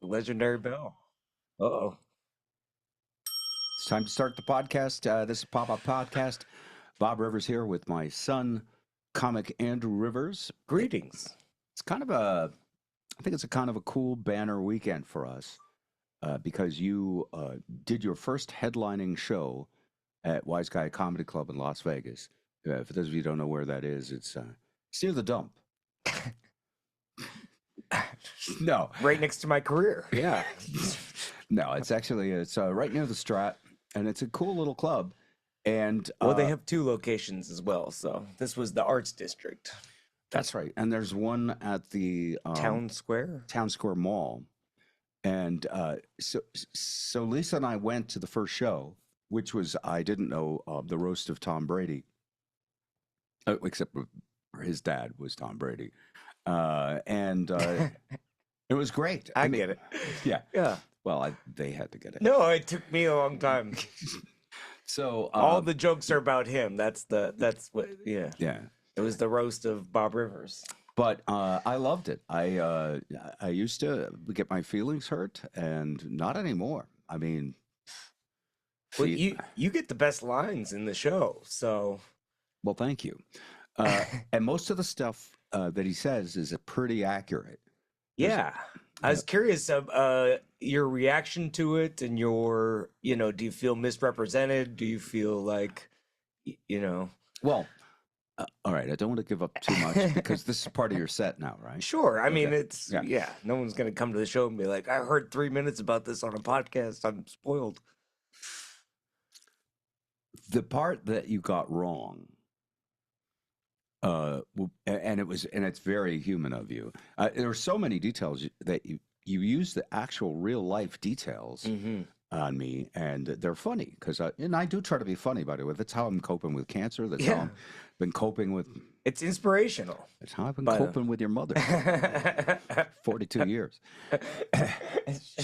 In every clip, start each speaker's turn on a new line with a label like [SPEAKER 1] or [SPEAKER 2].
[SPEAKER 1] legendary bell. Uh-oh.
[SPEAKER 2] It's time to start the podcast. This is Pop-Up Podcast. Bob Rivers here with my son, comic Andrew Rivers.
[SPEAKER 1] Greetings.
[SPEAKER 2] It's kind of I think it's a kind of a cool banner weekend for us because you did your first headlining show at Wise Guy Comedy Club in Las Vegas. For those of you who don't know where that is, it's near the dump. No.
[SPEAKER 1] Right next to my career.
[SPEAKER 2] Yeah. No, it's right near the Strat, and it's a cool little club. And
[SPEAKER 1] Well, they have two locations as well. So this was the Arts District.
[SPEAKER 2] that's right. And there's one at the
[SPEAKER 1] Town Square.
[SPEAKER 2] Town Square Mall. And so Lisa and I went to the first show, which was, I didn't know, the roast of Tom Brady, except for his dad was Tom Brady. And it was great.
[SPEAKER 1] I get it.
[SPEAKER 2] Yeah.
[SPEAKER 1] Yeah.
[SPEAKER 2] Well, they had to get it.
[SPEAKER 1] No, it took me a long time.
[SPEAKER 2] So
[SPEAKER 1] all the jokes are about him. That's what. Yeah.
[SPEAKER 2] Yeah.
[SPEAKER 1] It was the roast of Bob Rivers.
[SPEAKER 2] But I loved it. I used to get my feelings hurt, and not anymore. I mean,
[SPEAKER 1] Well, you get the best lines in the show, so.
[SPEAKER 2] Well, thank you. And most of the stuff that he says is pretty accurate.
[SPEAKER 1] Yeah. I was curious of your reaction to it, and do you feel misrepresented? Do you feel like,
[SPEAKER 2] Well, all right. I don't want to give up too much because this is part of your set now, right?
[SPEAKER 1] Sure. I mean, it's,
[SPEAKER 2] Yeah.
[SPEAKER 1] no one's going to come to the show and be like, I heard 3 minutes about this on a podcast. I'm spoiled.
[SPEAKER 2] The part that you got wrong, and it's very human of you. There are so many details that you use the actual real life details on me, and they're funny because I do try to be funny. By the way, that's how I'm coping with cancer. That's how I've been coping with.
[SPEAKER 1] It's inspirational.
[SPEAKER 2] That's how I've been coping with your mother. 42 years. There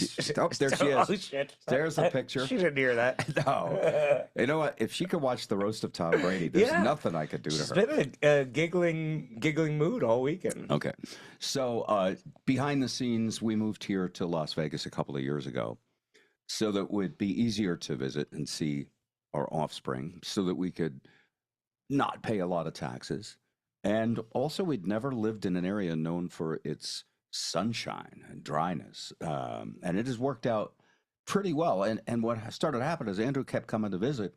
[SPEAKER 2] she is.
[SPEAKER 1] Oh, shit.
[SPEAKER 2] There's a picture.
[SPEAKER 1] She didn't hear that.
[SPEAKER 2] No. You know what? If she could watch the roast of Tom Brady, there's nothing I could do to her.
[SPEAKER 1] She's been in a giggling mood all weekend.
[SPEAKER 2] Okay. So behind the scenes, we moved here to Las Vegas a couple of years ago so that it would be easier to visit and see our offspring, so that we could not pay a lot of taxes. And also, we'd never lived in an area known for its sunshine and dryness. And it has worked out pretty well. And what started to happen is Andrew kept coming to visit.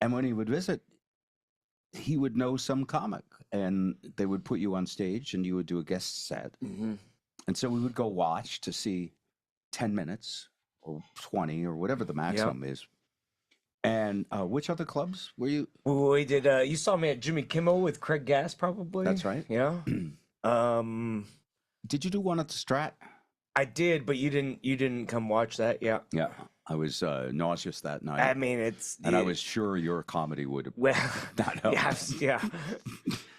[SPEAKER 2] And when he would visit, he would know some comic. And they would put you on stage and you would do a guest set.
[SPEAKER 1] Mm-hmm.
[SPEAKER 2] And so we would go watch to see 10 minutes or 20 or whatever the maximum is. And which other clubs were you?
[SPEAKER 1] We did. You saw me at Jimmy Kimmel with Craig Gass, probably.
[SPEAKER 2] That's right.
[SPEAKER 1] Yeah.
[SPEAKER 2] Did you do one at the Strat?
[SPEAKER 1] I did, but you didn't come watch that. Yeah.
[SPEAKER 2] Yeah. I was nauseous that night.
[SPEAKER 1] I mean,
[SPEAKER 2] I was sure your comedy would not help.
[SPEAKER 1] Yeah.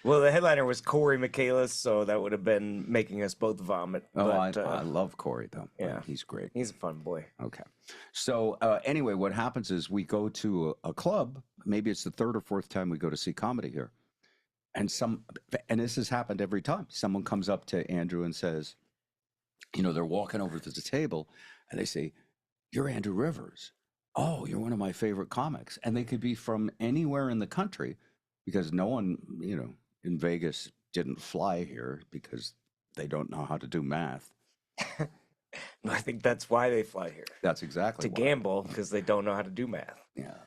[SPEAKER 1] Well, the headliner was Corey Michaelis, so that would have been making us both vomit.
[SPEAKER 2] Oh,
[SPEAKER 1] but,
[SPEAKER 2] I love Corey, though.
[SPEAKER 1] Yeah.
[SPEAKER 2] He's great.
[SPEAKER 1] He's a fun boy.
[SPEAKER 2] Okay. So anyway, what happens is we go to a club. Maybe it's the third or fourth time we go to see comedy here. And this has happened every time. Someone comes up to Andrew and says, they're walking over to the table and they say, "You're Andrew Rivers. Oh, you're one of my favorite comics." And they could be from anywhere in the country because no one, in Vegas didn't fly here because they don't know how to do math.
[SPEAKER 1] I think that's why they fly here.
[SPEAKER 2] That's exactly
[SPEAKER 1] to gamble because they don't know how to do math.
[SPEAKER 2] Yeah.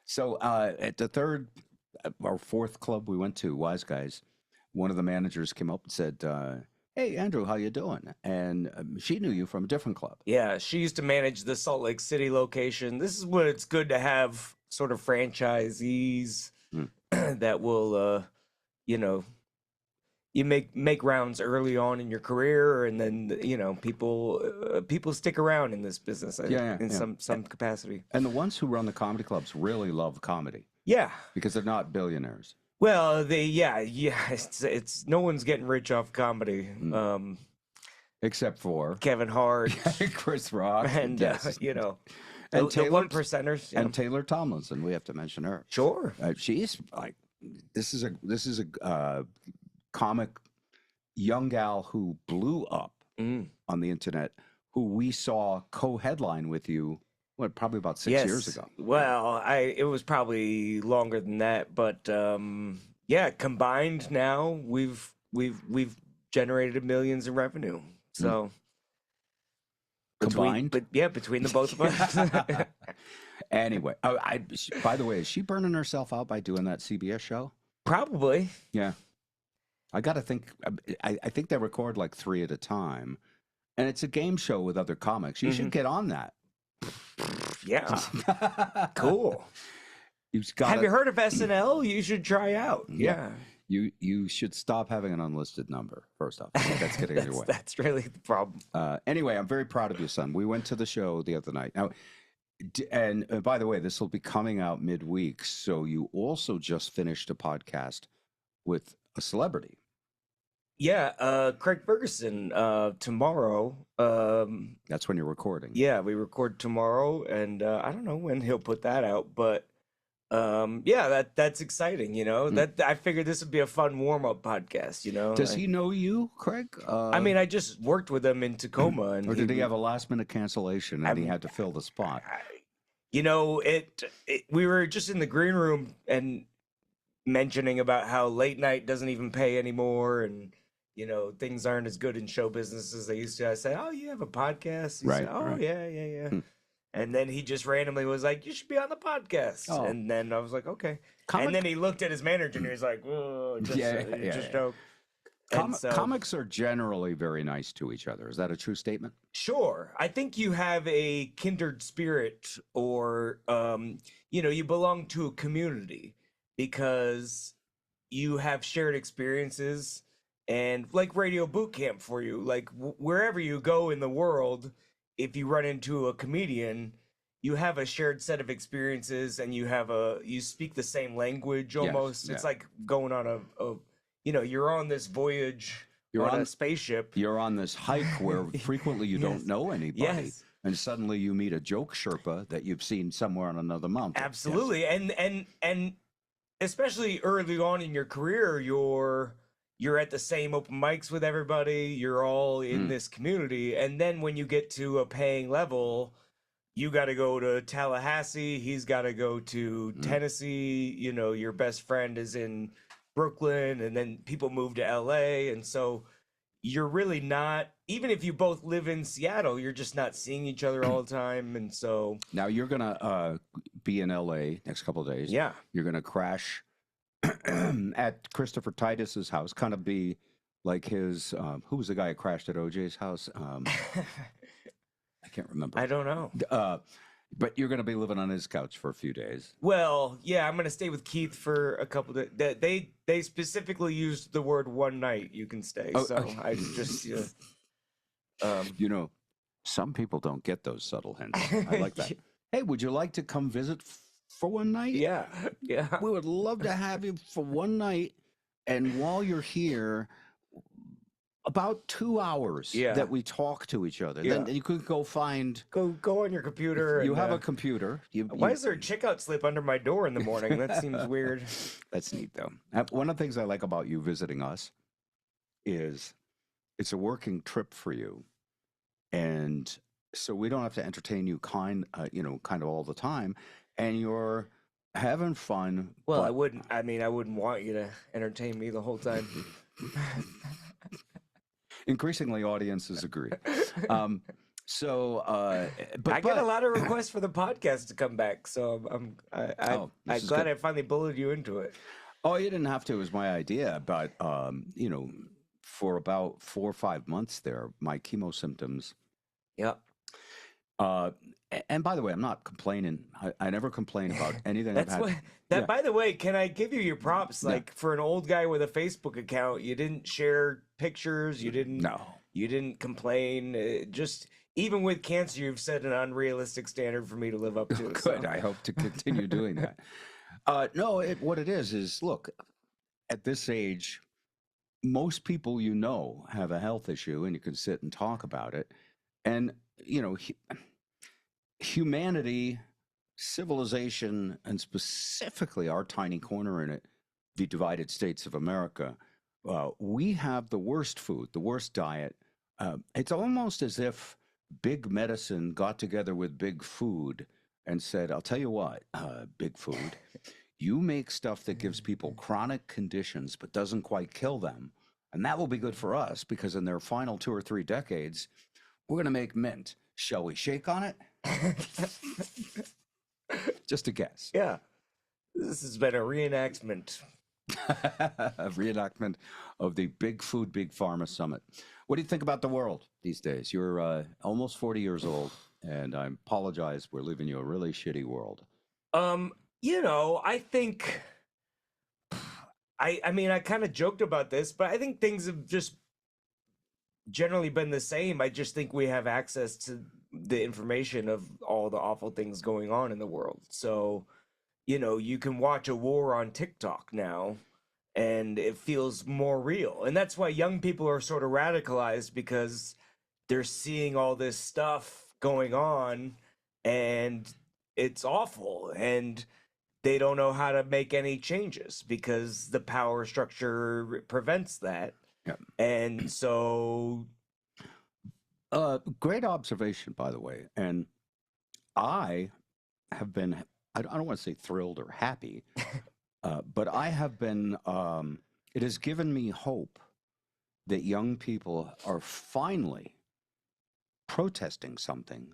[SPEAKER 2] So at the third or fourth club we went to, Wise Guys, one of the managers came up and said, "Hey, Andrew, how you doing?" And she knew you from a different club.
[SPEAKER 1] Yeah, she used to manage the Salt Lake City location. This is what it's good to have, sort of franchisees that will, you make rounds early on in your career, and then people stick around in this business in some capacity.
[SPEAKER 2] And the ones who run the comedy clubs really love comedy.
[SPEAKER 1] Yeah,
[SPEAKER 2] because they're not billionaires.
[SPEAKER 1] Well, it's no one's getting rich off comedy,
[SPEAKER 2] except for
[SPEAKER 1] Kevin Hart,
[SPEAKER 2] Chris Rock,
[SPEAKER 1] and
[SPEAKER 2] and
[SPEAKER 1] the one percenters,
[SPEAKER 2] and Taylor Tomlinson. We have to mention her.
[SPEAKER 1] Sure,
[SPEAKER 2] she's like this is a comic young gal who blew up on the internet, who we saw co-headline with you, probably about 6 years ago.
[SPEAKER 1] Well, it was probably longer than that, but yeah, combined now we've generated millions in revenue. So
[SPEAKER 2] Combined?
[SPEAKER 1] between the both of us.
[SPEAKER 2] Anyway, by the way, is she burning herself out by doing that CBS show?
[SPEAKER 1] Probably.
[SPEAKER 2] Yeah. I got to think. I think they record like 3 at a time, and it's a game show with other comics. You should get on that.
[SPEAKER 1] Yeah. Cool. Have you heard of SNL? You should try out. Yeah.
[SPEAKER 2] You should stop having an unlisted number, first off. I think that's getting in your way.
[SPEAKER 1] That's really the problem.
[SPEAKER 2] Anyway, I'm very proud of you, son. We went to the show the other night. Now, and by the way, this will be coming out midweek. So you also just finished a podcast with a celebrity.
[SPEAKER 1] Yeah, Craig Ferguson, tomorrow.
[SPEAKER 2] That's when you're recording.
[SPEAKER 1] Yeah, we record tomorrow, and I don't know when he'll put that out, but yeah, that's exciting, you know. That I figured this would be a fun warm-up podcast, you know.
[SPEAKER 2] Does he know you, Craig?
[SPEAKER 1] I mean, I just worked with him in Tacoma, and
[SPEAKER 2] or did he have a last-minute cancellation and he had to fill the spot?
[SPEAKER 1] You know, we were just in the green room and mentioning about how late night doesn't even pay anymore, and you know, things aren't as good in show business as they used to. I said, "Oh, you have a podcast?" He said, "Oh, right. Yeah." And then he just randomly was like, "You should be on the podcast." Oh. And then I was like, "Okay." And then he looked at his manager and he was like, "Whoa, just joke."
[SPEAKER 2] Comics are generally very nice to each other. Is that a true statement?
[SPEAKER 1] Sure. I think you have a kindred spirit, or you know, you belong to a community because you have shared experiences. And like radio boot camp for you, like wherever you go in the world, if you run into a comedian, you have a shared set of experiences, and you speak the same language almost. Yes, it's like going on a you know, you're on this voyage, you're on a spaceship.
[SPEAKER 2] You're on this hike where frequently you don't know anybody. And suddenly you meet a joke Sherpa that you've seen somewhere on another mountain.
[SPEAKER 1] Absolutely. And especially early on in your career, you're at the same open mics with everybody. You're all in this community. And then when you get to a paying level, you got to go to Tallahassee. He's got to go to Tennessee. You know, your best friend is in Brooklyn, and then people move to LA. And so you're really not, even if you both live in Seattle, you're just not seeing each other all the time. And so
[SPEAKER 2] now you're going to be in LA next couple of days.
[SPEAKER 1] Yeah.
[SPEAKER 2] You're going to crash at Christopher Titus's house, kind of be like his, who was the guy who crashed at OJ's house? I can't remember.
[SPEAKER 1] I don't know.
[SPEAKER 2] But you're going to be living on his couch for a few days.
[SPEAKER 1] Well, yeah, I'm going to stay with Keith for a couple of days. They specifically used the word one night you can stay. Oh, so okay. I just,
[SPEAKER 2] you know, some people don't get those subtle hints. I like that. Hey, would you like to come visit for one night?
[SPEAKER 1] Yeah.
[SPEAKER 2] We would love to have you for one night. And while you're here, about 2 hours that we talk to each other. Then you could go
[SPEAKER 1] on your computer.
[SPEAKER 2] You have a computer.
[SPEAKER 1] Why is there a checkout slip under my door in the morning? That seems weird.
[SPEAKER 2] That's neat, though. One of the things I like about you visiting us is it's a working trip for you. And so we don't have to entertain you kind of all the time. And you're having fun.
[SPEAKER 1] Well, I wouldn't want you to entertain me the whole time.
[SPEAKER 2] Increasingly, audiences agree. But
[SPEAKER 1] I get a lot of requests for the podcast to come back, so I'm glad I finally bullied you into it.
[SPEAKER 2] Oh, you didn't have to. It was my idea, but for about 4 or 5 months there, my chemo symptoms.
[SPEAKER 1] Yeah.
[SPEAKER 2] And by the way, I'm not complaining. I never complain about anything I've had.
[SPEAKER 1] By the way, can I give you your props? Like for an old guy with a Facebook account, you didn't share pictures. You didn't complain. Just even with cancer, you've set an unrealistic standard for me to live up to.
[SPEAKER 2] Good.
[SPEAKER 1] So.
[SPEAKER 2] I hope to continue doing that. What it is look, at this age, most people have a health issue, and you can sit and talk about it. And humanity, civilization, and specifically our tiny corner in it, the divided states of America, we have the worst food, the worst diet. It's almost as if big medicine got together with big food and said, I'll tell you what, big food, you make stuff that gives people chronic conditions but doesn't quite kill them. And that will be good for us because in their final 2 or 3 decades, we're going to make mint. Shall we shake on it? Just a guess.
[SPEAKER 1] Yeah, this has been a reenactment.
[SPEAKER 2] A reenactment of the Big Food, Big Pharma Summit. What do you think about the world these days? You're almost 40 years old, and I apologize. We're leaving you a really shitty world.
[SPEAKER 1] I think I mean I kind of joked about this, but I think things have just generally been the same. I just think we have access to the information of all the awful things going on in the world. So, you can watch a war on TikTok now and it feels more real. And that's why young people are sort of radicalized because they're seeing all this stuff going on and it's awful and they don't know how to make any changes because the power structure prevents that.
[SPEAKER 2] Yeah.
[SPEAKER 1] And so
[SPEAKER 2] Great observation, by the way. And I have been, I don't want to say thrilled or happy, but I have been, it has given me hope that young people are finally protesting something,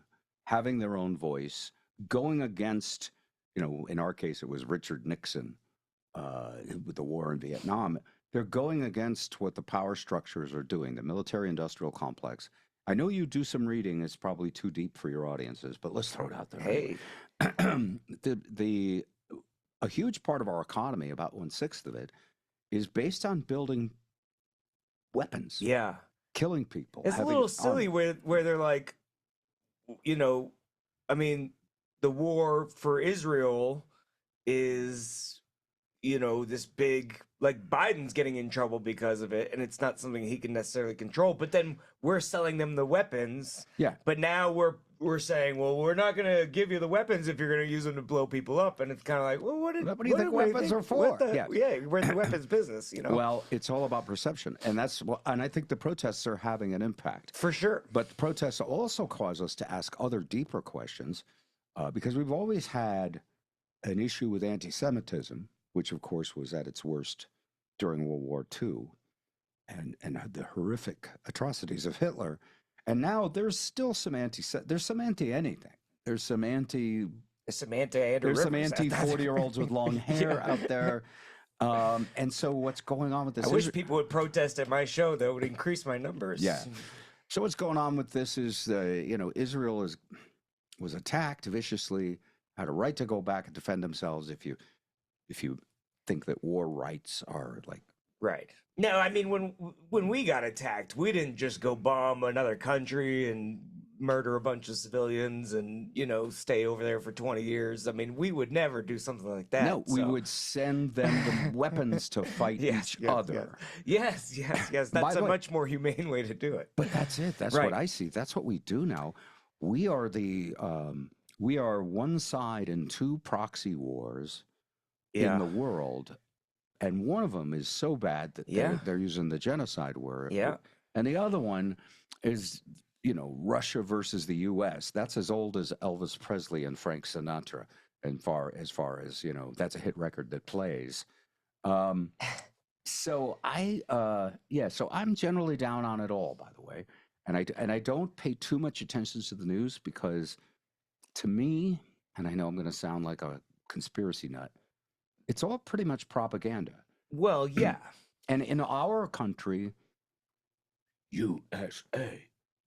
[SPEAKER 2] having their own voice, going against, in our case, it was Richard Nixon with the war in Vietnam. They're going against what the power structures are doing, the military industrial complex. I know you do some reading. It's probably too deep for your audiences, but let's throw it out there.
[SPEAKER 1] hey,
[SPEAKER 2] A huge part of our economy, about 1/6 of it, is based on building weapons,
[SPEAKER 1] yeah,
[SPEAKER 2] killing people.
[SPEAKER 1] it's a
[SPEAKER 2] having
[SPEAKER 1] little silly
[SPEAKER 2] army.
[SPEAKER 1] where they're like, you know, I mean, the war for Israel is, this big, like Biden's getting in trouble because of it, and it's not something he can necessarily control. But then we're selling them the weapons.
[SPEAKER 2] Yeah.
[SPEAKER 1] But now we're saying, well, we're not going to give you the weapons if you're going to use them to blow people up, and it's kind of like, well, what
[SPEAKER 2] do you think weapons are for?
[SPEAKER 1] Yeah, we're in the weapons business,
[SPEAKER 2] Well, it's all about perception, and and I think the protests are having an impact
[SPEAKER 1] for sure.
[SPEAKER 2] But the protests also cause us to ask other deeper questions, because we've always had an issue with anti-Semitism, which of course was at its worst during World War II, and the horrific atrocities of Hitler. And now there's still some there's some anti-anything. There's some anti. There's some anti 40-year-olds with long hair out there. And so what's going on with this?
[SPEAKER 1] I wish people would protest at my show. That would increase my numbers.
[SPEAKER 2] Yeah. So what's going on with this is, Israel was attacked viciously, had a right to go back and defend themselves. If you think that war rights are like
[SPEAKER 1] right. No, I mean when we got attacked, we didn't just go bomb another country and murder a bunch of civilians and stay over there for 20 years. I mean, we would never do something like that.
[SPEAKER 2] No, we would send them the weapons to fight each other.
[SPEAKER 1] Yes. That's a much more humane way to do it.
[SPEAKER 2] But that's it. That's what I see. That's what we do now. We are we are one side in two proxy wars in the world. And one of them is so bad that they're using the genocide word.
[SPEAKER 1] Yeah.
[SPEAKER 2] And the other one is, Russia versus the U.S. That's as old as Elvis Presley and Frank Sinatra. And as far as, that's a hit record that plays. So I'm generally down on it all, by the way. And I don't pay too much attention to the news because to me, and I know I'm going to sound like a conspiracy nut, it's all pretty much propaganda.
[SPEAKER 1] Well, yeah.
[SPEAKER 2] And in our country, USA,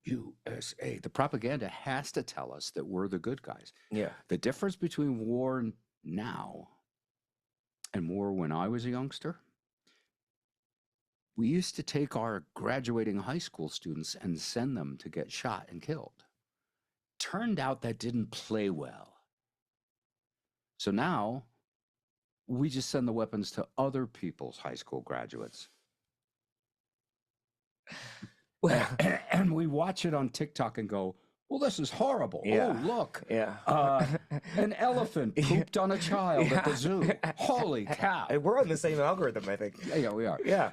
[SPEAKER 2] the propaganda has to tell us that we're the good guys.
[SPEAKER 1] Yeah.
[SPEAKER 2] The difference between war now and war when I was a youngster, we used to take our graduating high school students and send them to get shot and killed. Turned out that didn't play well. So now we just send the weapons to other people's high school graduates. Well, and we watch it on TikTok and go, well, this is horrible.
[SPEAKER 1] Yeah.
[SPEAKER 2] Oh, look.
[SPEAKER 1] Yeah.
[SPEAKER 2] An elephant pooped on a child at the zoo. Holy cow.
[SPEAKER 1] We're on the same algorithm, I think.
[SPEAKER 2] Yeah, we are.
[SPEAKER 1] Yeah.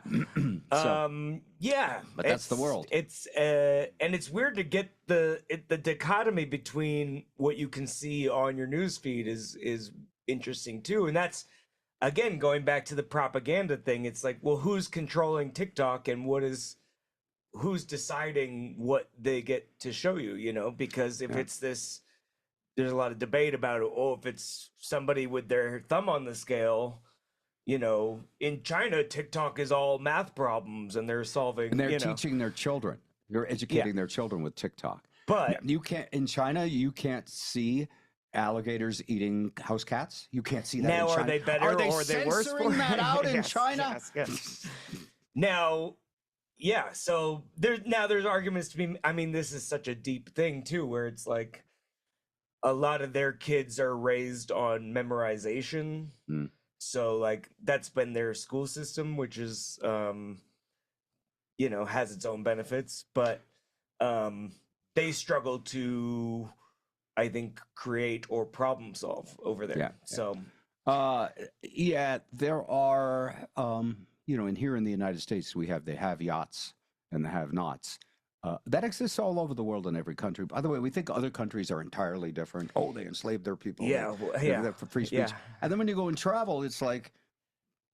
[SPEAKER 2] But that's the world.
[SPEAKER 1] It's and it's weird to get the dichotomy between what you can see on your news feed is interesting too. And that's again going back to the propaganda thing. It's like, well, who's controlling TikTok and who's deciding what they get to show you, you know? Because if it's this, there's a lot of debate about it. Oh, if it's somebody with their thumb on the scale, you know, in China, TikTok is all math problems and they're solving,
[SPEAKER 2] And they're teaching their children. They're educating their children with TikTok.
[SPEAKER 1] But
[SPEAKER 2] you can't, in China, you can't see alligators eating house cats. You can't see that
[SPEAKER 1] now
[SPEAKER 2] in China.
[SPEAKER 1] are they better
[SPEAKER 2] are they
[SPEAKER 1] or are they worse?
[SPEAKER 2] censoring that out in
[SPEAKER 1] Yes,
[SPEAKER 2] China?
[SPEAKER 1] yes. Now, yeah, so there's arguments to be, I mean, this is such a deep thing too, where it's like a lot of their kids are raised on memorization. So like that's been their school system, which is you know, has its own benefits, but they struggle to, I think, create or problem solve over there. So
[SPEAKER 2] there are you know, and here in the United States, we have the have-yachts and the have-nots. That exists all over the world in every country. By the way, we think other countries are entirely different. Oh, they enslaved their people. They're for free speech. And then when you go and travel, it's like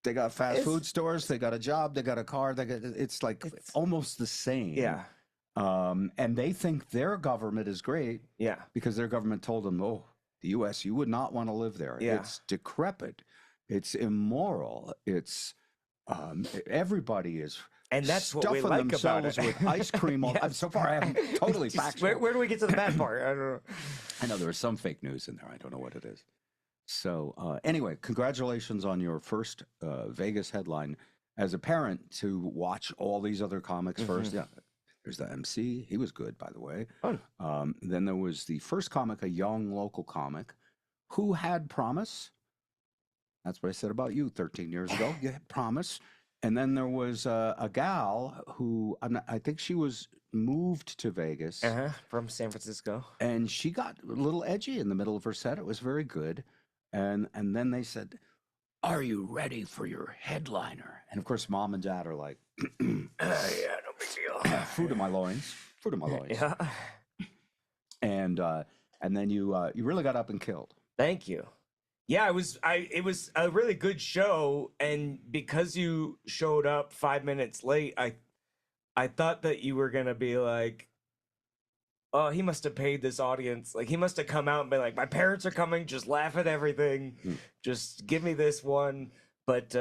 [SPEAKER 2] they got fast food stores, they got a job, they got a car. It's like almost the same.
[SPEAKER 1] Yeah.
[SPEAKER 2] And they think their government is great.
[SPEAKER 1] Yeah.
[SPEAKER 2] Because their government told them, oh, the U.S., you would not want to live there.
[SPEAKER 1] Yeah.
[SPEAKER 2] It's decrepit. It's immoral. It's everybody is
[SPEAKER 1] and that's what we
[SPEAKER 2] stuffing
[SPEAKER 1] like about
[SPEAKER 2] themselves
[SPEAKER 1] it.
[SPEAKER 2] with ice cream. So far, I haven't totally factual.
[SPEAKER 1] Where do we get to the bad part? I don't know.
[SPEAKER 2] I know there was some fake news in there. I don't know what it is. So anyway, congratulations on your first Vegas headline. As a parent, to watch all these other comics first. Yeah, there's the MC. He was good, by the way. Then there was the first comic, a young local comic, who had promise. That's what I said about you 13 years ago. You had promise. And then there was a gal who, I think she was moved to Vegas.
[SPEAKER 1] From San Francisco.
[SPEAKER 2] And she got a little edgy in the middle of her set. It was very good. And then they said, are you ready for your headliner? And of course, mom and dad are like,
[SPEAKER 1] yeah, no big deal.
[SPEAKER 2] Fruit of my loins. Fruit of my loins.
[SPEAKER 1] Yeah.
[SPEAKER 2] And then you really got up and killed.
[SPEAKER 1] Thank you. Yeah, it was a really good show, and because you showed up 5 minutes late, I thought that you were gonna be like, oh, he must have paid this audience. Like he must have come out and been like, my parents are coming, just laugh at everything, just give me this one. But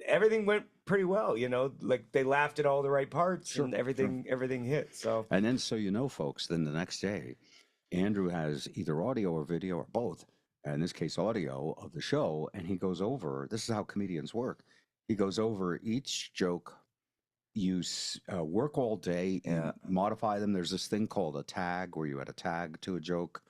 [SPEAKER 1] everything went pretty well, you know, like they laughed at all the right parts and everything hit. So
[SPEAKER 2] and then so you know, folks, then the next day, Andrew has either audio or video or both. In this case, audio of the show, and he goes over, this is how comedians work. He goes over each joke. You work all day and modify them. There's this thing called a tag where you add a tag to a joke.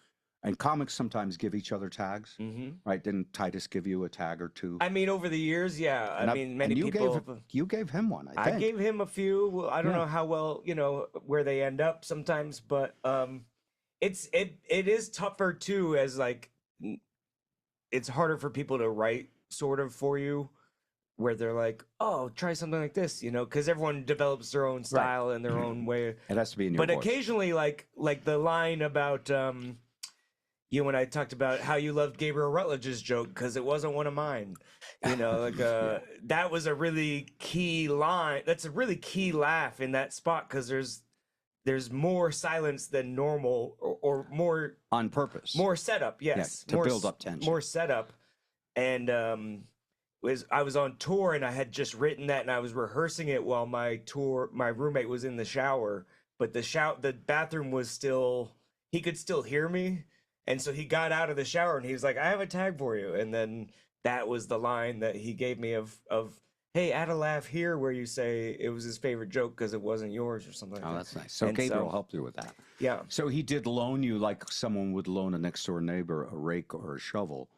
[SPEAKER 2] And comics sometimes give each other tags, right? Didn't Titus give you a tag or two?
[SPEAKER 1] I mean, over the years, yeah. I mean, many people.
[SPEAKER 2] You gave him one, I think.
[SPEAKER 1] I gave him a few. Well, I don't know how well, you know, where they end up sometimes, but it is tougher too, as like, it's harder for people to write sort of for you, where they're like, oh, try something like this, you know, because everyone develops their own style and their own way.
[SPEAKER 2] It has to be in your voice.
[SPEAKER 1] But occasionally, like the line about you when I talked about how you loved Gabriel Rutledge's joke because it wasn't one of mine, you know, like that was a really key line. That's a really key laugh in that spot because there's more silence than normal or more
[SPEAKER 2] on purpose,
[SPEAKER 1] more setup. Yes.
[SPEAKER 2] To build up tension,
[SPEAKER 1] more setup. And I was on tour and I had just written that and I was rehearsing it while my roommate was in the shower, but the bathroom was still, he could still hear me. And so he got out of the shower and he was like, I have a tag for you. And then that was the line that he gave me of hey, add a laugh here where you say it was his favorite joke because it wasn't yours or something like that.
[SPEAKER 2] Oh, that's nice. So and Gabriel helped you with that.
[SPEAKER 1] Yeah.
[SPEAKER 2] So he did loan you like someone would loan a next door neighbor a rake or a shovel.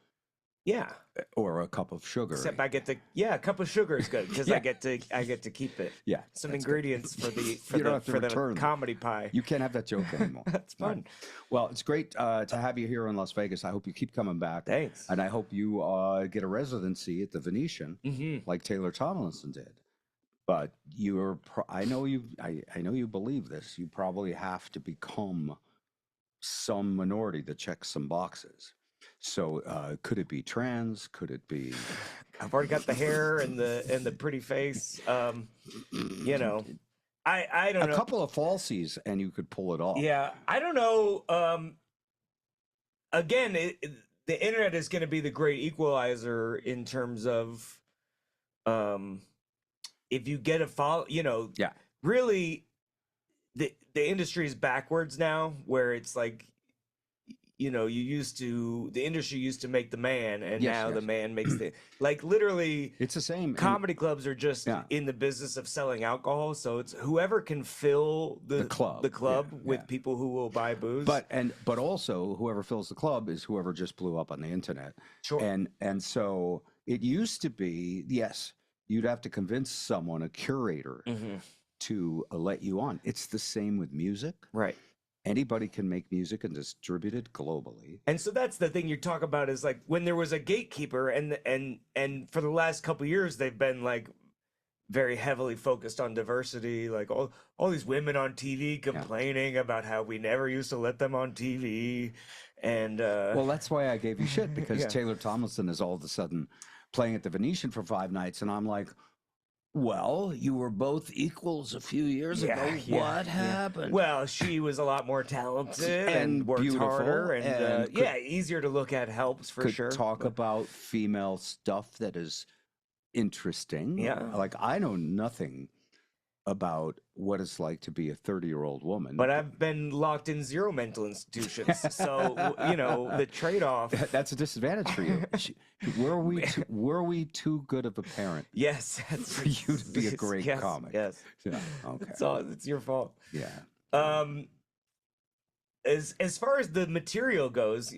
[SPEAKER 1] Yeah.
[SPEAKER 2] or a cup of sugar.
[SPEAKER 1] Except I get to, yeah, a cup of sugar is good because
[SPEAKER 2] Yeah.
[SPEAKER 1] I get to keep it.
[SPEAKER 2] Yeah,
[SPEAKER 1] Some
[SPEAKER 2] that's good.
[SPEAKER 1] ingredients for the
[SPEAKER 2] You don't have to
[SPEAKER 1] for the
[SPEAKER 2] return them.
[SPEAKER 1] comedy pie.
[SPEAKER 2] You can't have that joke anymore.
[SPEAKER 1] That's
[SPEAKER 2] All right.
[SPEAKER 1] fun.
[SPEAKER 2] Well, it's great to have you here in Las Vegas. I hope you keep coming back.
[SPEAKER 1] Thanks.
[SPEAKER 2] And I hope you get a residency at the Venetian like Taylor Tomlinson did. But you're, I know you, I know you believe this. You probably have to become some minority that checks some boxes. So could it be trans? Could it be?
[SPEAKER 1] I've already got the hair and the pretty face. You know, I don't
[SPEAKER 2] A
[SPEAKER 1] know.
[SPEAKER 2] couple of falsies and you could pull it off.
[SPEAKER 1] Yeah, I don't know. Again, the internet is going to be the great equalizer in terms of, if you get a follow,
[SPEAKER 2] Yeah.
[SPEAKER 1] really, the industry is backwards now, where it's like, the industry used to make the man, and
[SPEAKER 2] Yes,
[SPEAKER 1] now
[SPEAKER 2] yes.
[SPEAKER 1] the man makes the, like, literally.
[SPEAKER 2] It's the same.
[SPEAKER 1] Comedy clubs are just
[SPEAKER 2] Yeah.
[SPEAKER 1] in the business of selling alcohol, so it's whoever can fill the
[SPEAKER 2] club. Yeah,
[SPEAKER 1] with
[SPEAKER 2] yeah.
[SPEAKER 1] people who will buy booze.
[SPEAKER 2] But also whoever fills the club is whoever just blew up on the internet.
[SPEAKER 1] Sure.
[SPEAKER 2] And so it used to be, yes, you'd have to convince someone, a curator, to let you on. It's the same with music.
[SPEAKER 1] Right.
[SPEAKER 2] Anybody can make music and distribute it globally.
[SPEAKER 1] And so that's the thing you talk about, is like when there was a gatekeeper, and for the last couple of years they've been like very heavily focused on diversity, like all these women on TV complaining about how we never used to let them on TV, and
[SPEAKER 2] Well, that's why I gave you shit, because
[SPEAKER 1] Yeah.
[SPEAKER 2] Taylor Tomlinson is all of a sudden playing at the Venetian for 5 nights, and I'm like, well, you were both equals a few years ago. What happened?
[SPEAKER 1] Well, she was a lot more talented and
[SPEAKER 2] And
[SPEAKER 1] worked
[SPEAKER 2] beautiful,
[SPEAKER 1] harder, and,
[SPEAKER 2] and could-
[SPEAKER 1] easier to look at, helps for
[SPEAKER 2] could
[SPEAKER 1] sure.
[SPEAKER 2] talk
[SPEAKER 1] but-
[SPEAKER 2] about female stuff that is interesting.
[SPEAKER 1] Yeah.
[SPEAKER 2] Like, I know nothing about what it's like to be a 30-year-old woman.
[SPEAKER 1] But I've been locked in 0 mental institutions, so the trade-off.
[SPEAKER 2] That's a disadvantage for you. Were we too good of a parent
[SPEAKER 1] Yes, that's
[SPEAKER 2] for you to be a great
[SPEAKER 1] yes,
[SPEAKER 2] comic?
[SPEAKER 1] Yes,
[SPEAKER 2] Yeah. Okay.
[SPEAKER 1] it's your fault.
[SPEAKER 2] Yeah.
[SPEAKER 1] As far as the material goes,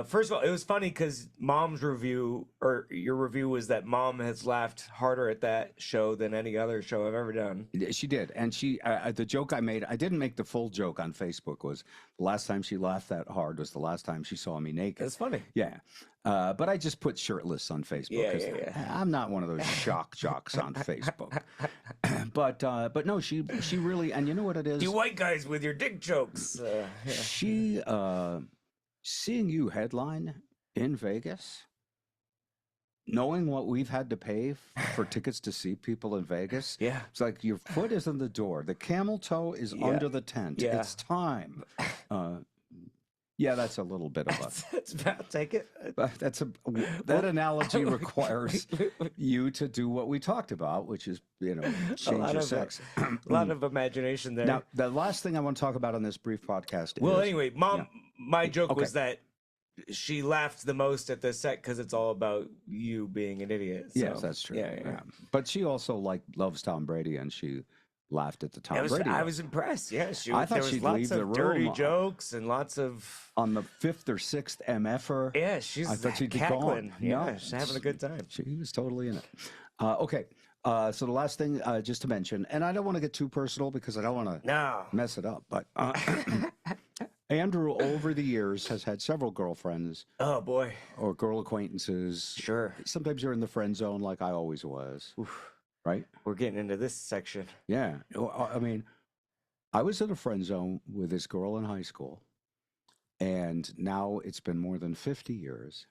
[SPEAKER 1] first of all, it was funny because Mom's review, or your review, was that Mom has laughed harder at that show than any other show I've ever done.
[SPEAKER 2] She did, and she the joke I made. I didn't make the full joke on Facebook. Was the last time she laughed that hard was the last time she saw me naked.
[SPEAKER 1] It's funny.
[SPEAKER 2] Yeah, but I just put shirtless on Facebook. 'Cause I'm not one of those shock jocks on Facebook. But no, she really, and you know what it is.
[SPEAKER 1] You white guys with your dick jokes.
[SPEAKER 2] She seeing you headline in Vegas, knowing what we've had to pay for tickets to see people in Vegas.
[SPEAKER 1] Yeah.
[SPEAKER 2] It's like your foot is in the door. The camel toe is under the tent.
[SPEAKER 1] Yeah.
[SPEAKER 2] It's time. Yeah, that's a little bit of a.
[SPEAKER 1] That's about, take it.
[SPEAKER 2] That analogy requires you to do what we talked about, which is change your sex.
[SPEAKER 1] A lot of imagination there.
[SPEAKER 2] Now, the last thing I want to talk about on this brief podcast.
[SPEAKER 1] Well,
[SPEAKER 2] is,
[SPEAKER 1] anyway, Mom, my joke
[SPEAKER 2] Okay.
[SPEAKER 1] was that she laughed the most at the set because it's all about you being an idiot. So,
[SPEAKER 2] Yes, that's true.
[SPEAKER 1] Yeah.
[SPEAKER 2] But she also loves Tom Brady, and she laughed at the Tom Brady.
[SPEAKER 1] I was impressed. Yeah,
[SPEAKER 2] I thought
[SPEAKER 1] there was
[SPEAKER 2] she'd
[SPEAKER 1] lots
[SPEAKER 2] leave
[SPEAKER 1] of
[SPEAKER 2] the room
[SPEAKER 1] dirty jokes and lots of.
[SPEAKER 2] On the 5th or 6th MFer.
[SPEAKER 1] Yeah, she's
[SPEAKER 2] I thought she'd be
[SPEAKER 1] cackling.
[SPEAKER 2] gone.
[SPEAKER 1] Yeah,
[SPEAKER 2] No,
[SPEAKER 1] she's having a good time.
[SPEAKER 2] She was totally in it. Okay, so the last thing just to mention, and I don't want to get too personal because I don't want to
[SPEAKER 1] No.
[SPEAKER 2] mess it up, but Andrew, over the years, has had several girlfriends
[SPEAKER 1] Oh boy.
[SPEAKER 2] or girl acquaintances.
[SPEAKER 1] Sure.
[SPEAKER 2] Sometimes you're in the friend zone like I always was. Right?
[SPEAKER 1] We're getting into this section.
[SPEAKER 2] Yeah. I mean, I was in a friend zone with this girl in high school, and now it's been more than 50 years.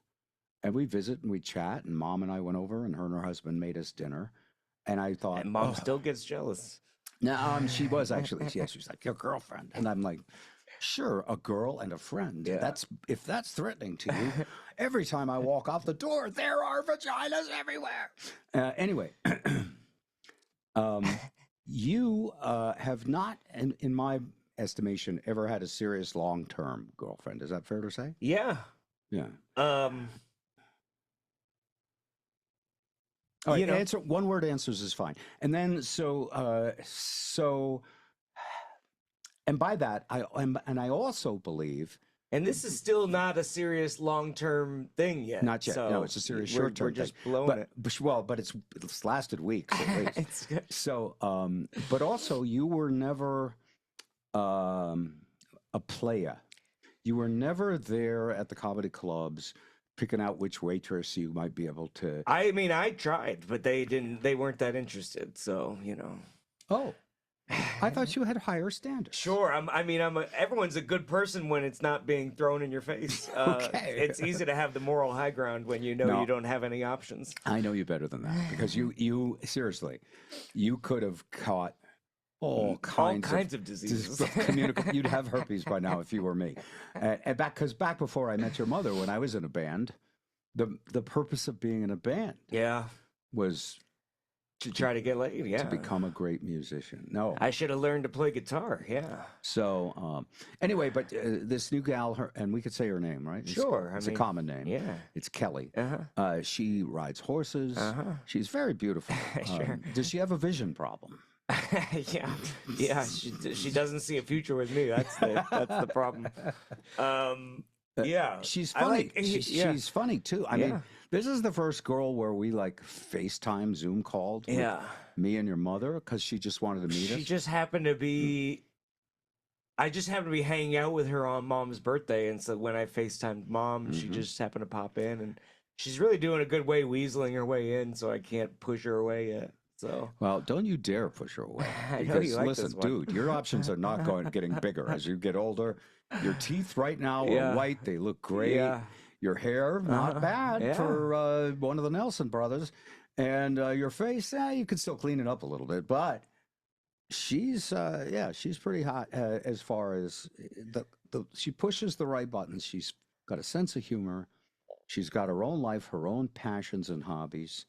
[SPEAKER 2] And we visit and we chat, and Mom and I went over, and her and her husband made us dinner. And I thought,
[SPEAKER 1] And Mom still gets jealous.
[SPEAKER 2] no, she was actually, she was like, your girlfriend. And I'm like, sure, a girl and a friend.
[SPEAKER 1] Yeah.
[SPEAKER 2] If that's threatening to you, every time I walk out the door, there are vaginas everywhere. Anyway, you have not, in my estimation, ever had a serious long-term girlfriend. Is that fair to say?
[SPEAKER 1] Yeah.
[SPEAKER 2] Yeah. All right, answer one word answers is fine. And then and by that I also believe
[SPEAKER 1] And this is still not a serious long-term thing yet.
[SPEAKER 2] Not yet.
[SPEAKER 1] So
[SPEAKER 2] No, it's a serious
[SPEAKER 1] we're
[SPEAKER 2] short-term
[SPEAKER 1] just
[SPEAKER 2] thing.
[SPEAKER 1] blowing it.
[SPEAKER 2] But it's lasted weeks at least.
[SPEAKER 1] It's good.
[SPEAKER 2] So, but also you were never a player. You were never there at the comedy clubs picking out which waitress you might be able to.
[SPEAKER 1] I mean, I tried, but they didn't. They weren't that interested. So
[SPEAKER 2] Oh, I thought you had higher standards.
[SPEAKER 1] Sure. Everyone's a good person when it's not being thrown in your face.
[SPEAKER 2] Okay.
[SPEAKER 1] It's easy to have the moral high ground when you know
[SPEAKER 2] No.
[SPEAKER 1] you don't have any options.
[SPEAKER 2] I know you better than that because you seriously, you could have caught all kinds
[SPEAKER 1] of diseases.
[SPEAKER 2] You'd have herpes by now if you were me. And back before I met your mother, when I was in a band, the purpose of being in a band
[SPEAKER 1] Yeah.
[SPEAKER 2] was
[SPEAKER 1] To try to get laid. Yeah.
[SPEAKER 2] to become a great musician. No.
[SPEAKER 1] I should have learned to play guitar. Yeah.
[SPEAKER 2] So anyway, but this new gal, and we could say her name, right?
[SPEAKER 1] Sure.
[SPEAKER 2] It's a common name.
[SPEAKER 1] Yeah.
[SPEAKER 2] It's Kelly.
[SPEAKER 1] Uh-huh.
[SPEAKER 2] She rides horses. She's very beautiful.
[SPEAKER 1] Sure.
[SPEAKER 2] Does she have a vision problem?
[SPEAKER 1] Yeah. Yeah. She doesn't see a future with me. That's the problem. Yeah.
[SPEAKER 2] She's
[SPEAKER 1] I
[SPEAKER 2] funny.
[SPEAKER 1] yeah.
[SPEAKER 2] She's funny too. I mean, this is the first girl where we like FaceTime Zoom called. with
[SPEAKER 1] Yeah.
[SPEAKER 2] Me and your mother because she just wanted to meet us.
[SPEAKER 1] She just happened to be. I just happened to be hanging out with her on Mom's birthday, and so when I FaceTimed Mom, she just happened to pop in, and she's really doing a good way weaseling her way in, so I can't push her away yet. So
[SPEAKER 2] Well, don't you dare push her away.
[SPEAKER 1] I know
[SPEAKER 2] Because
[SPEAKER 1] you like
[SPEAKER 2] listen,
[SPEAKER 1] this one.
[SPEAKER 2] dude, your options are not getting bigger as you get older. Your teeth right now
[SPEAKER 1] Yeah.
[SPEAKER 2] are white; they look great.
[SPEAKER 1] Yeah.
[SPEAKER 2] Your hair, not bad
[SPEAKER 1] Yeah.
[SPEAKER 2] for one of the Nelson brothers, and your face, you could still clean it up a little bit, but she's pretty hot as far as she pushes the right buttons. She's got a sense of humor. She's got her own life, her own passions and hobbies.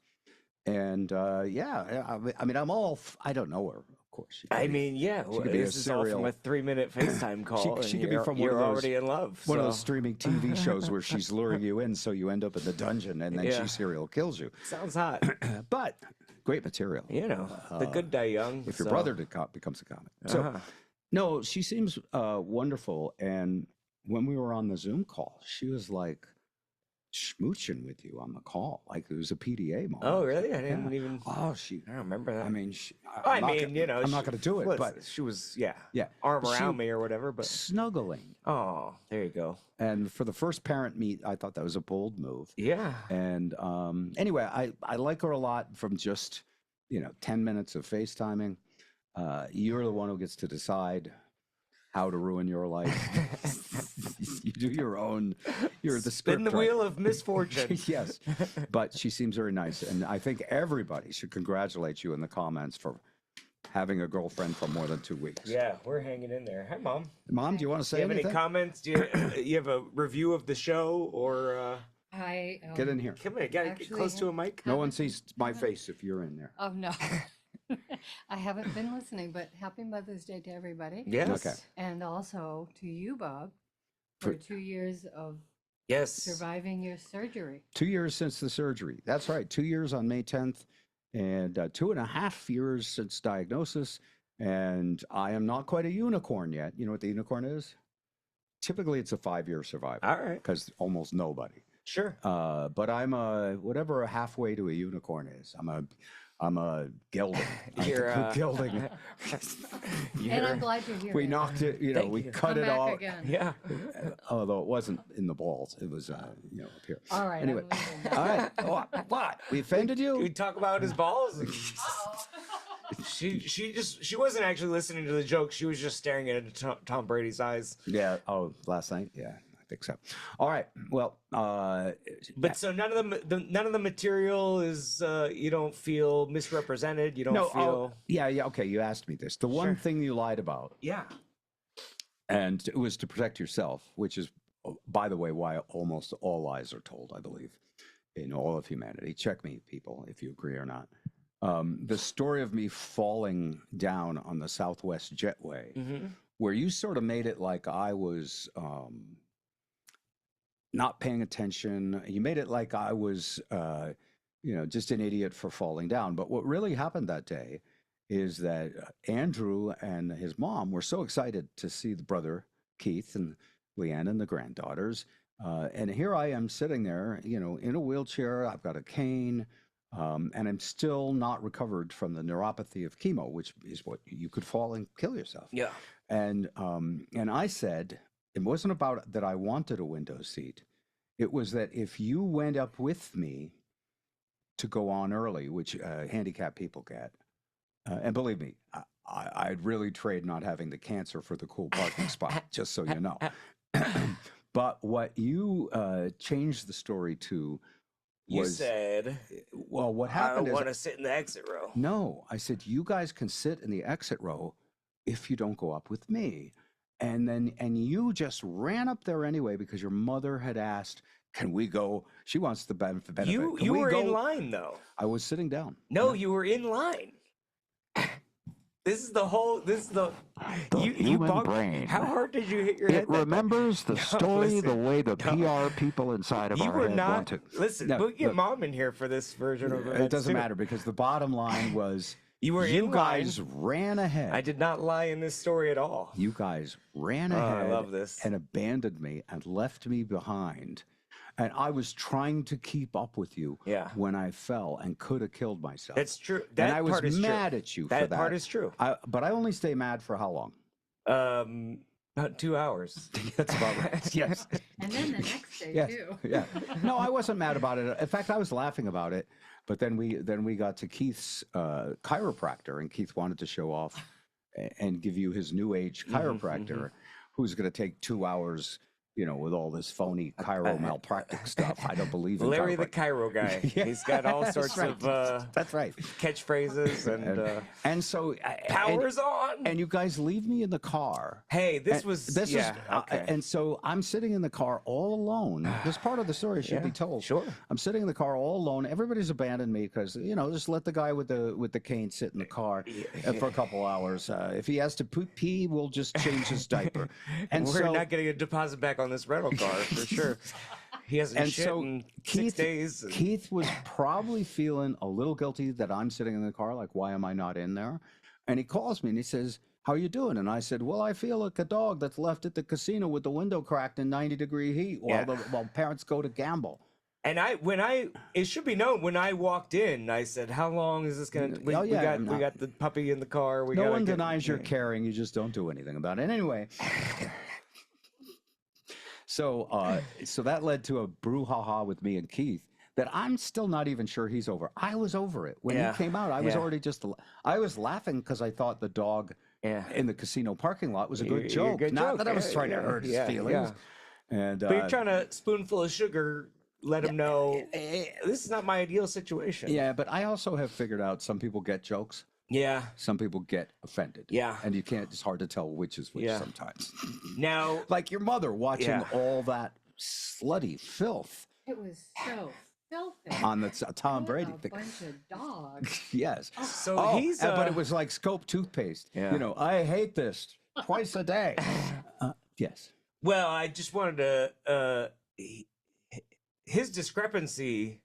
[SPEAKER 2] And I mean, I don't know her, of course. She could
[SPEAKER 1] I
[SPEAKER 2] be-
[SPEAKER 1] mean, yeah,
[SPEAKER 2] she could be a
[SPEAKER 1] this is all from
[SPEAKER 2] serial-
[SPEAKER 1] a 3-minute FaceTime call.
[SPEAKER 2] she
[SPEAKER 1] and
[SPEAKER 2] could be
[SPEAKER 1] you're-
[SPEAKER 2] from one of
[SPEAKER 1] you're
[SPEAKER 2] those-
[SPEAKER 1] already in love.
[SPEAKER 2] one of those
[SPEAKER 1] so-
[SPEAKER 2] streaming TV shows where she's luring you in so you end up in the dungeon and then
[SPEAKER 1] Yeah.
[SPEAKER 2] she serial kills you.
[SPEAKER 1] Sounds hot.
[SPEAKER 2] But great material.
[SPEAKER 1] The good die young.
[SPEAKER 2] If your
[SPEAKER 1] so-
[SPEAKER 2] brother becomes a comic. So,
[SPEAKER 1] Uh-huh.
[SPEAKER 2] no, she seems wonderful. And when we were on the Zoom call, she was like smooching with you on the call, like it was a PDA moment.
[SPEAKER 1] Oh, really? I didn't even.
[SPEAKER 2] Oh, she.
[SPEAKER 1] I don't remember that.
[SPEAKER 2] I mean,
[SPEAKER 1] I
[SPEAKER 2] I'm not
[SPEAKER 1] mean,
[SPEAKER 2] gonna- I'm not going to do it, but
[SPEAKER 1] she was,
[SPEAKER 2] yeah,
[SPEAKER 1] arm
[SPEAKER 2] She-
[SPEAKER 1] around me or whatever. But
[SPEAKER 2] snuggling.
[SPEAKER 1] oh, there you go.
[SPEAKER 2] And for the first parent meet, I thought that was a bold move.
[SPEAKER 1] Yeah.
[SPEAKER 2] And anyway, I like her a lot from just 10 minutes of FaceTiming. You're the one who gets to decide how to ruin your life. You do your own. You're the
[SPEAKER 1] Spin the
[SPEAKER 2] scriptwriter.
[SPEAKER 1] wheel of misfortune.
[SPEAKER 2] Yes, but she seems very nice, and I think everybody should congratulate you in the comments for having a girlfriend for more than 2 weeks.
[SPEAKER 1] Yeah, we're hanging in there. Hi, Mom.
[SPEAKER 2] Mom, do you want to
[SPEAKER 1] Do
[SPEAKER 2] say
[SPEAKER 1] you have
[SPEAKER 2] anything?
[SPEAKER 1] any comments? Do you have a review of the show or?
[SPEAKER 3] I
[SPEAKER 2] Get in here.
[SPEAKER 1] Come here, gotta get
[SPEAKER 3] Actually,
[SPEAKER 1] close to a mic.
[SPEAKER 2] No one sees my face if you're in there.
[SPEAKER 3] Oh no, I haven't been listening. But happy Mother's Day to everybody,
[SPEAKER 1] Yes.
[SPEAKER 2] Okay.
[SPEAKER 3] and also to you, Bob, for 2 years of
[SPEAKER 1] Yes.
[SPEAKER 3] surviving your surgery.
[SPEAKER 2] 2 years since the surgery. That's right. 2 years on May 10th, and 2.5 years since diagnosis. And I am not quite a unicorn yet. You know what the unicorn is? Typically, it's a 5-year survival
[SPEAKER 1] All right.
[SPEAKER 2] because almost nobody.
[SPEAKER 1] Sure.
[SPEAKER 2] But I'm whatever halfway to a unicorn is. I'm a gelding.
[SPEAKER 1] You're
[SPEAKER 2] gelding.
[SPEAKER 3] And I'm glad you're here.
[SPEAKER 2] We
[SPEAKER 3] Ann.
[SPEAKER 2] knocked it.
[SPEAKER 1] Thank
[SPEAKER 2] We
[SPEAKER 1] you.
[SPEAKER 2] cut
[SPEAKER 3] Come
[SPEAKER 2] it
[SPEAKER 3] back
[SPEAKER 2] all.
[SPEAKER 3] again.
[SPEAKER 1] Yeah.
[SPEAKER 2] Although it wasn't in the balls, it was up here.
[SPEAKER 3] All right.
[SPEAKER 2] Anyway,
[SPEAKER 3] I'm leaving now.
[SPEAKER 2] all right. What? We offended
[SPEAKER 1] We
[SPEAKER 2] you?
[SPEAKER 1] talk about his balls. She wasn't actually listening to the joke. She was just staring into Tom Brady's eyes.
[SPEAKER 2] Yeah. Oh, last night. Yeah, I think so. All right. Well,
[SPEAKER 1] But so none of the material is you don't feel misrepresented. You don't
[SPEAKER 2] no.
[SPEAKER 1] feel
[SPEAKER 2] Yeah. Okay. You asked me this. The one
[SPEAKER 1] Sure.
[SPEAKER 2] thing you lied about,
[SPEAKER 1] yeah.
[SPEAKER 2] and it was to protect yourself, which is, by the way, why almost all lies are told, I believe, in all of humanity. Check me, people, if you agree or not. The story of me falling down on the Southwest Jetway,
[SPEAKER 1] Mm-hmm.
[SPEAKER 2] where you sort of made it like I was not paying attention. You made it like I was, just an idiot for falling down. But what really happened that day is that Andrew and his mom were so excited to see the brother, Keith, and Leanne and the granddaughters. And here I am sitting there, in a wheelchair. I've got a cane, and I'm still not recovered from the neuropathy of chemo, which is what you could fall and kill yourself.
[SPEAKER 1] Yeah.
[SPEAKER 2] And I said it wasn't about that I wanted a window seat. It was that if you went up with me to go on early, which handicapped people get, and believe me, I'd really trade not having the cancer for the cool parking spot, just so you know. But what you changed the story to
[SPEAKER 1] You
[SPEAKER 2] was,
[SPEAKER 1] said,
[SPEAKER 2] well, what
[SPEAKER 1] I
[SPEAKER 2] happened
[SPEAKER 1] want to
[SPEAKER 2] is,
[SPEAKER 1] sit in the exit row.
[SPEAKER 2] no, I said, you guys can sit in the exit row if you don't go up with me. And you just ran up there anyway because your mother had asked, can we go? She wants the benefit.
[SPEAKER 1] You
[SPEAKER 2] Can we
[SPEAKER 1] were
[SPEAKER 2] go?
[SPEAKER 1] in line, though.
[SPEAKER 2] I was sitting down.
[SPEAKER 1] No, you were in line. This is the
[SPEAKER 4] human brain.
[SPEAKER 1] How hard did you hit your head?
[SPEAKER 4] It remembers the story the way the PR people inside of
[SPEAKER 1] You
[SPEAKER 4] our
[SPEAKER 1] were
[SPEAKER 4] head
[SPEAKER 1] not.
[SPEAKER 4] want to.
[SPEAKER 1] Listen,
[SPEAKER 2] No,
[SPEAKER 1] we'll get
[SPEAKER 2] look.
[SPEAKER 1] Mom in here for this version of
[SPEAKER 2] It
[SPEAKER 1] events,
[SPEAKER 2] doesn't
[SPEAKER 1] too.
[SPEAKER 2] matter because the bottom line was
[SPEAKER 1] You were
[SPEAKER 2] you
[SPEAKER 1] in
[SPEAKER 2] guys
[SPEAKER 1] line.
[SPEAKER 2] ran ahead.
[SPEAKER 1] I did not lie in this story at all.
[SPEAKER 2] You guys ran
[SPEAKER 1] Oh,
[SPEAKER 2] ahead
[SPEAKER 1] I love this.
[SPEAKER 2] and abandoned me and left me behind. And I was trying to keep up with you
[SPEAKER 1] Yeah.
[SPEAKER 2] when I fell and could have killed myself.
[SPEAKER 1] That's true.
[SPEAKER 2] and
[SPEAKER 1] That
[SPEAKER 2] I was
[SPEAKER 1] part is
[SPEAKER 2] mad
[SPEAKER 1] true.
[SPEAKER 2] at you for
[SPEAKER 1] That
[SPEAKER 2] that.
[SPEAKER 1] part is true.
[SPEAKER 2] But I only stay mad for how long?
[SPEAKER 1] About 2 hours.
[SPEAKER 2] That's about right. Yes.
[SPEAKER 3] And then the next day
[SPEAKER 2] Yes.
[SPEAKER 3] too.
[SPEAKER 2] Yeah. No, I wasn't mad about it. In fact, I was laughing about it. But then we got to Keith's chiropractor, and Keith wanted to show off and give you his new age chiropractor, who's going to take 2 hours, with all this phony chiro malpractice stuff. I don't believe in
[SPEAKER 1] Larry the
[SPEAKER 2] chiropractic.
[SPEAKER 1] Cairo guy.
[SPEAKER 2] Yeah,
[SPEAKER 1] He's got all
[SPEAKER 2] that's
[SPEAKER 1] sorts
[SPEAKER 2] right.
[SPEAKER 1] of
[SPEAKER 2] That's right.
[SPEAKER 1] catchphrases
[SPEAKER 2] And so
[SPEAKER 1] powers on.
[SPEAKER 2] and you guys leave me in the car.
[SPEAKER 1] Hey, this
[SPEAKER 2] And
[SPEAKER 1] was
[SPEAKER 2] this
[SPEAKER 1] okay.
[SPEAKER 2] and so I'm sitting in the car all alone. This part of the story should be told.
[SPEAKER 1] Sure.
[SPEAKER 2] I'm sitting in the car all alone. Everybody's abandoned me because just let the guy with the cane sit in the car for a couple hours. If he has to pee, we'll just change his diaper. And
[SPEAKER 1] We're
[SPEAKER 2] so
[SPEAKER 1] not getting a deposit back on this rental car for sure. He hasn't
[SPEAKER 2] and
[SPEAKER 1] shit
[SPEAKER 2] so
[SPEAKER 1] in
[SPEAKER 2] Keith
[SPEAKER 1] 6 days.
[SPEAKER 2] Keith was probably feeling a little guilty that I'm sitting in the car. Like, why am I not in there? And he calls me and he says, how you doing? And I said, well, I feel like a dog that's left at the casino with the window cracked in 90-degree heat while parents go to gamble.
[SPEAKER 1] And it should be known, when I walked in, I said, how long is this going to, we got the puppy in the car.
[SPEAKER 2] No one denies you're caring. You just don't do anything about it. Anyway. So that led to a brouhaha with me and Keith that I'm still not even sure he's over. I was over it. When he came out, I was already I was laughing because I thought the dog in the casino parking lot was a good joke. Not that I was trying to hurt his feelings. And
[SPEAKER 1] but you're trying to spoonful of sugar, let him know this is not my ideal situation.
[SPEAKER 2] Yeah, but I also have figured out some people get jokes.
[SPEAKER 1] Yeah.
[SPEAKER 2] Some people get offended.
[SPEAKER 1] Yeah.
[SPEAKER 2] And you can't, it's hard to tell which is which sometimes.
[SPEAKER 1] Now,
[SPEAKER 2] like your mother watching all that slutty filth.
[SPEAKER 3] It was so filthy.
[SPEAKER 2] On the Tom
[SPEAKER 3] What
[SPEAKER 2] Brady
[SPEAKER 3] a
[SPEAKER 2] thing.
[SPEAKER 3] bunch of dogs.
[SPEAKER 2] Yes.
[SPEAKER 1] so he's
[SPEAKER 2] but it was like Scope toothpaste.
[SPEAKER 1] Yeah.
[SPEAKER 2] I hate this twice a day. Yes.
[SPEAKER 1] well, I just wanted to his discrepancy.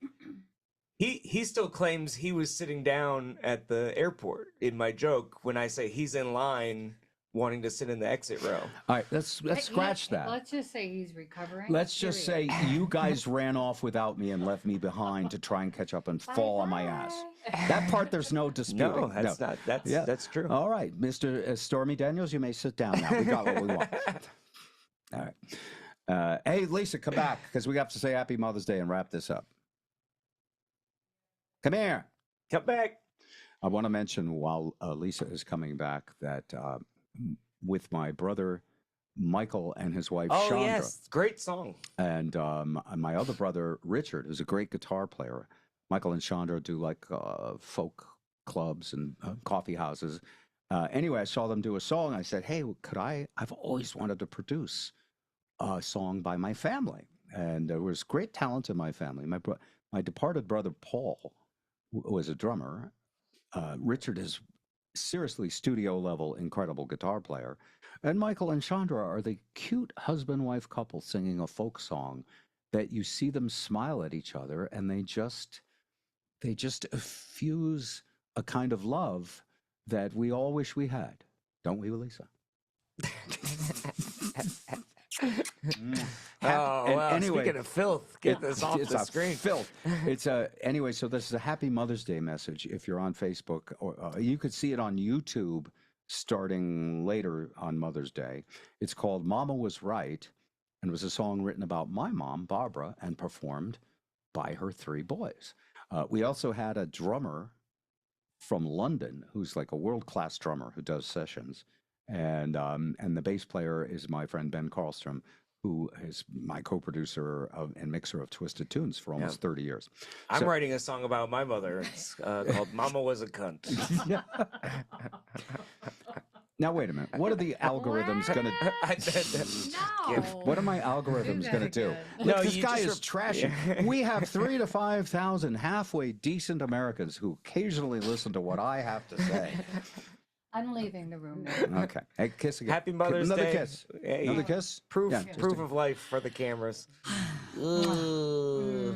[SPEAKER 1] He still claims he was sitting down at the airport in my joke when I say he's in line wanting to sit in the exit row.
[SPEAKER 2] All right, let's scratch that.
[SPEAKER 3] Let's just say he's recovering.
[SPEAKER 2] Let's just say you guys ran off without me and left me behind to try and catch up and fall on my ass. That part there's no disputing.
[SPEAKER 1] No, that's not. That's true.
[SPEAKER 2] All right, Mr. Stormy Daniels, you may sit down now. We got what we want. All right. Hey, Lisa, come back because we have to say Happy Mother's Day and wrap this up. Come here.
[SPEAKER 1] Come back.
[SPEAKER 2] I want to mention while Lisa is coming back that with my brother Michael and his wife
[SPEAKER 1] Oh
[SPEAKER 2] Chandra,
[SPEAKER 1] yes, great song.
[SPEAKER 2] and my other brother Richard, who's a great guitar player. Michael and Chandra do like folk clubs and coffee houses. Anyway, I saw them do a song. I said, "Hey, could I? I've always wanted to produce a song by my family." And there was great talent in my family. My departed brother Paul was a drummer. Richard is seriously studio level, incredible guitar player. And Michael and Chandra are the cute husband-wife couple singing a folk song that you see them smile at each other and they just effuse a kind of love that we all wish we had. Don't we, Lisa?
[SPEAKER 1] Oh, wow.
[SPEAKER 2] Anyway,
[SPEAKER 1] Speaking of filth, get this off
[SPEAKER 2] it's
[SPEAKER 1] the
[SPEAKER 2] a
[SPEAKER 1] screen.
[SPEAKER 2] filth. It's a anyway. So this is a Happy Mother's Day message. If you're on Facebook, or you could see it on YouTube starting later on Mother's Day. It's called "Mama Was Right," and it was a song written about my mom, Barbara, and performed by her 3 boys. We also had a drummer from London who's like a world-class drummer who does sessions, and the bass player is my friend Ben Carlstrom, who is my co-producer and mixer of Twisted Tunes for almost 30 years.
[SPEAKER 1] I'm
[SPEAKER 2] So-
[SPEAKER 1] writing a song about my mother. It's called "Mama Was a Cunt."
[SPEAKER 2] Yeah. Now wait a minute. What are the algorithms going to?
[SPEAKER 3] No.
[SPEAKER 2] What are my algorithms going to do?
[SPEAKER 3] again.
[SPEAKER 2] Look,
[SPEAKER 1] No,
[SPEAKER 2] this
[SPEAKER 1] you
[SPEAKER 2] guy
[SPEAKER 1] just
[SPEAKER 2] is trashing. We have 3,000 to 5,000 halfway decent Americans who occasionally listen to what I have to say.
[SPEAKER 3] I'm leaving the room now.
[SPEAKER 2] Okay. Hey, kiss again.
[SPEAKER 1] Happy Mother's
[SPEAKER 2] Another
[SPEAKER 1] Day.
[SPEAKER 2] kiss.
[SPEAKER 1] Hey,
[SPEAKER 2] Another kiss.
[SPEAKER 1] Proof,
[SPEAKER 2] Yeah, just
[SPEAKER 1] proof
[SPEAKER 2] a-
[SPEAKER 1] of life for the cameras. Ooh.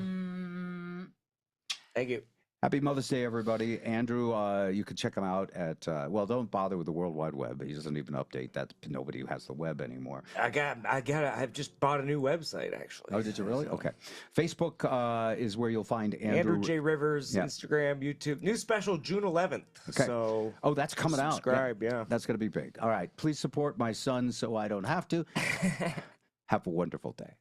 [SPEAKER 1] Thank you.
[SPEAKER 2] Happy Mother's Day, everybody. Andrew, you can check him out at, don't bother with the World Wide Web. He doesn't even update that. Nobody has the web anymore.
[SPEAKER 1] I've just bought a new website, actually.
[SPEAKER 2] Oh, did you really? Okay. Facebook is where you'll find
[SPEAKER 1] Andrew J. Rivers,
[SPEAKER 2] Yeah.
[SPEAKER 1] Instagram, YouTube. New special June 11th.
[SPEAKER 2] Okay.
[SPEAKER 1] So
[SPEAKER 2] Oh, that's coming out.
[SPEAKER 1] subscribe, yeah.
[SPEAKER 2] That's going to be big. All right. Please support my son so I don't have to. Have a wonderful day.